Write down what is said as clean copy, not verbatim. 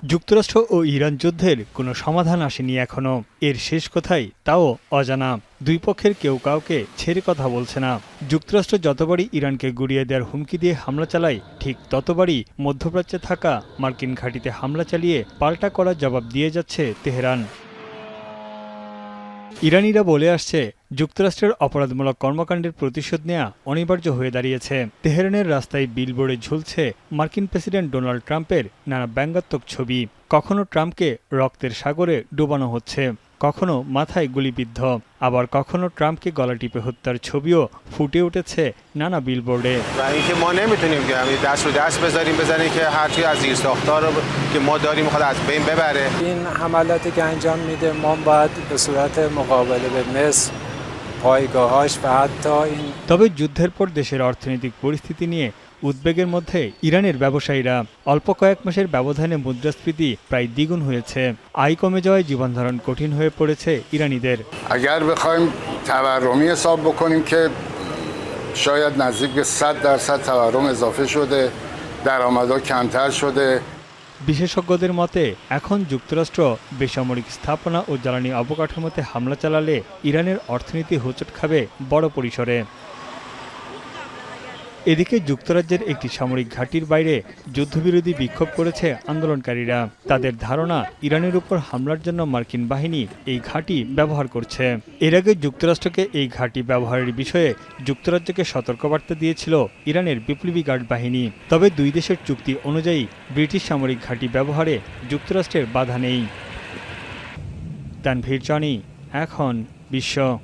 যুক্তরাষ্ট্র ও ইরান যুদ্ধের কোনো সমাধান আসেনি এখনো। এর শেষ কোথায় তাও অজানা। দুই পক্ষের কেউ কাউকে ছেড়ে কথা বলছে না। যুক্তরাষ্ট্র যতবারই ইরানকে গুড়িয়ে দেওয়ার হুমকি দিয়ে হামলা চালায়, ঠিক ততবারই মধ্যপ্রাচ্যে থাকা মার্কিন ঘাঁটিতে হামলা চালিয়ে পাল্টা করার জবাব দিয়ে যাচ্ছে তেহরান। ইরানিরা বলে আসছে, যুক্তরাষ্ট্রের অপরাধমূলক কর্মকাণ্ডের প্রতিশোধ নেওয়া অনিবার্য হয়ে দাঁড়িয়েছে। তেহরানের রাস্তায় বিলবোর্ডে ঝুলছে মার্কিন প্রেসিডেন্ট ডোনাল্ড ট্রাম্পের নানা ব্যঙ্গাত্মক ছবি। কখনো ট্রাম্পকে রক্তের সাগরে ডোবানো হচ্ছে, কখনো মাথায় গুলিবিদ্ধ, আবার কখনো ট্রাম্পকে গলা টিপে হত্যার ছবিও ফুটে উঠেছে নানা বিলবোর্ডে। این حملاتی که انجام میده ما باید به صورت مقابله به مصر پایگاهاش و حتی این তবে যুদ্ধের পর দেশের অর্থনৈতিক পরিস্থিতি নিয়ে উদ্বেগের মধ্যে ইরানের ব্যবসায়ীরা। অল্প কয়েক মাসের ব্যবধানে মুদ্রাস্ফীতি প্রায় দ্বিগুণ হয়েছে। আয় কমে যাওয়ায় জীবনধারণ কঠিন হয়ে পড়েছে ইরানিদের। اگر بخوایم تورمی حساب بکنیم که شاید نزدیک به 100% تورم اضافه شده، درآمدها کمتر شده। বিশেষজ্ঞদের মতে এখন যুক্তরাষ্ট্র বেসামরিক স্থাপনা ও জ্বালানি অবকাঠামোতে হামলা চালালে ইরানের অর্থনীতি হোঁচট খাবে বড় পরিসরে। এদিকে যুক্তরাজ্যের একটি সামরিক ঘাঁটির বাইরে যুদ্ধবিরোধী বিক্ষোভ করেছে আন্দোলনকারীরা। তাদের ধারণা, ইরানের উপর হামলার জন্য মার্কিন বাহিনী এই ঘাঁটি ব্যবহার করছে। এর আগে যুক্তরাষ্ট্রকে এই ঘাঁটি ব্যবহারের বিষয়ে যুক্তরাজ্যকে সতর্কবার্তা দিয়েছিল ইরানের বিপ্লবী গার্ড বাহিনী। তবে দুই দেশের চুক্তি অনুযায়ী ব্রিটিশ সামরিক ঘাঁটি ব্যবহারে যুক্তরাষ্ট্রের বাধা নেই। তানভীর জনি, এখন বিশ্ব।